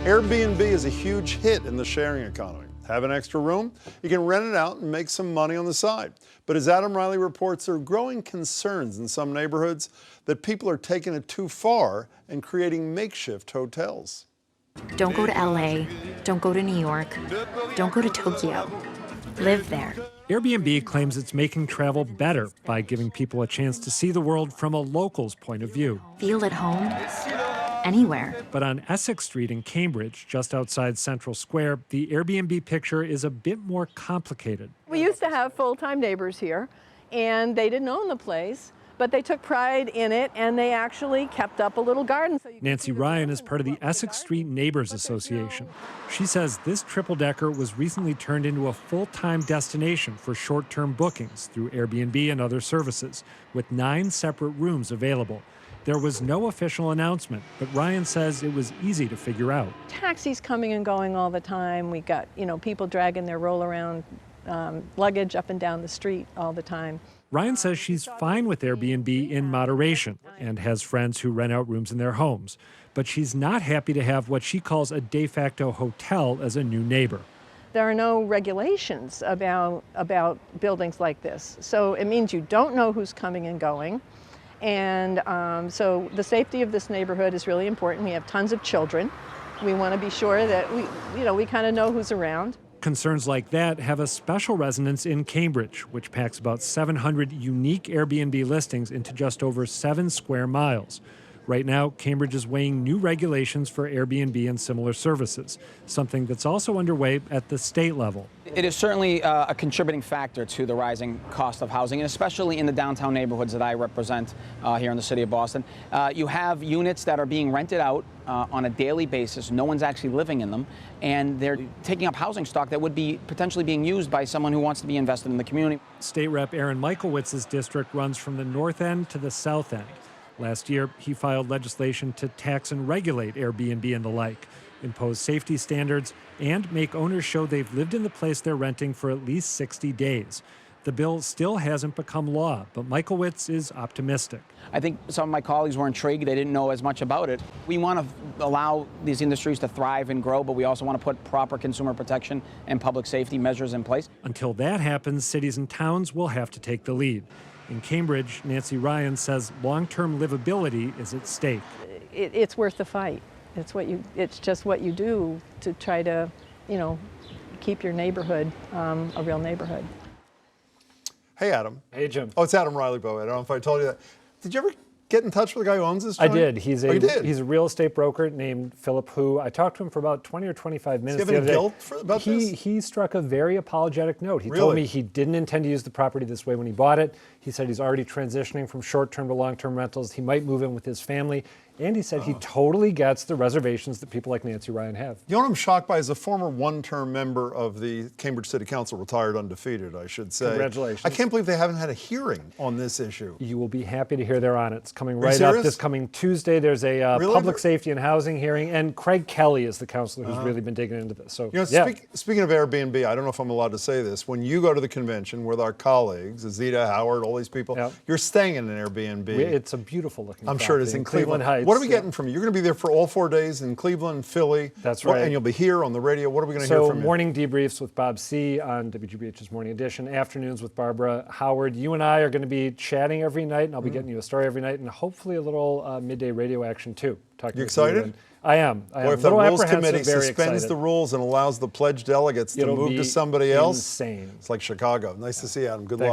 Airbnb is a huge hit in the sharing economy. Have an extra room? You can rent it out and make some money on the side. But as Adam Riley reports, there are growing concerns in some neighborhoods that people are taking it too far and creating makeshift hotels. Don't go to LA, don't go to New York, don't go to Tokyo. Live there. Airbnb claims it's making travel better by giving people a chance to see the world from a local's point of view. Feel at home anywhere. But on Essex Street in Cambridge, just outside Central Square, the Airbnb picture is a bit more complicated. We used to have full-time neighbors here, and they didn't own the place, but they took pride in it, and they actually kept up a little garden. Nancy Ryan is part of the Essex Street Neighbors Association. She says this triple-decker was recently turned into a full-time destination for short-term bookings through Airbnb and other services, with 9 separate rooms available. There was no official announcement, but Ryan says it was easy to figure out. Taxis coming and going all the time. We got, people dragging their roll-around luggage up and down the street all the time. Ryan says she's fine with Airbnb in moderation and has friends who rent out rooms in their homes. But she's not happy to have what she calls a de facto hotel as a new neighbor. There are no regulations about buildings like this. So it means you don't know who's coming and going. And so the safety of this neighborhood is really important. We have tons of children. We want to be sure that we kind of know who's around. Concerns like that have a special resonance in Cambridge, which packs about 700 unique Airbnb listings into just over 7 square miles. Right now, Cambridge is weighing new regulations for Airbnb and similar services, something that's also underway at the state level. It is certainly a contributing factor to the rising cost of housing, and especially in the downtown neighborhoods that I represent here in the city of Boston. You have units that are being rented out on a daily basis. No one's actually living in them, and they're taking up housing stock that would be potentially being used by someone who wants to be invested in the community. State Rep Aaron Michaelwitz's district runs from the north end to the south end. Last year, he filed legislation to tax and regulate Airbnb and the like, impose safety standards, and make owners show they've lived in the place they're renting for at least 60 days. The bill still hasn't become law, but Michaelwitz is optimistic. I think some of my colleagues were intrigued. They didn't know as much about it. We want to allow these industries to thrive and grow, but we also want to put proper consumer protection and public safety measures in place. Until that happens, cities and towns will have to take the lead. In Cambridge, Nancy Ryan says long-term livability is at stake. It's worth the fight. It's just what you do to try to, keep your neighborhood a real neighborhood. Hey, Adam. Hey, Jim. Oh, it's Adam Riley, Bo. I don't know if I told you that. Did you ever get in touch with the guy who owns this joint? I did. He's you did? He's a real estate broker named Philip Hu. I talked to him for about 20 or 25 minutes. Does he have any guilt about this? He struck a very apologetic note. He Really? told me he didn't intend to use the property this way when he bought it. He said he's already transitioning from short-term to long-term rentals. He might move in with his family. And he said he totally gets the reservations that people like Nancy Ryan have. You know what I'm shocked by? As a former one-term member of the Cambridge City Council, retired undefeated, I should say. Congratulations. I can't believe they haven't had a hearing on this issue. You will be happy to hear they're on it. It's coming right up this coming Tuesday. There's a public safety and housing hearing, and Craig Kelly is the counselor who's really been digging into this. So, speaking of Airbnb, I don't know if I'm allowed to say this. When you go to the convention with our colleagues, Azita, Howard, all these people, you're staying in an Airbnb. It's a beautiful looking I'm sure it is in Cleveland Heights. What are we getting from you? You're going to be there for all 4 days in Cleveland, Philly. That's right. And you'll be here on the radio. What are we going to hear from you? So morning debriefs with Bob C. on WGBH's Morning Edition, afternoons with Barbara Howard. You and I are going to be chatting every night, and I'll be getting you a story every night, and hopefully a little midday radio action too. You excited? I am. Boy, if the Rules Committee suspends the rules and allows the pledged delegates to move to somebody else, insane. It's like Chicago. Nice to see you, Adam. Good luck.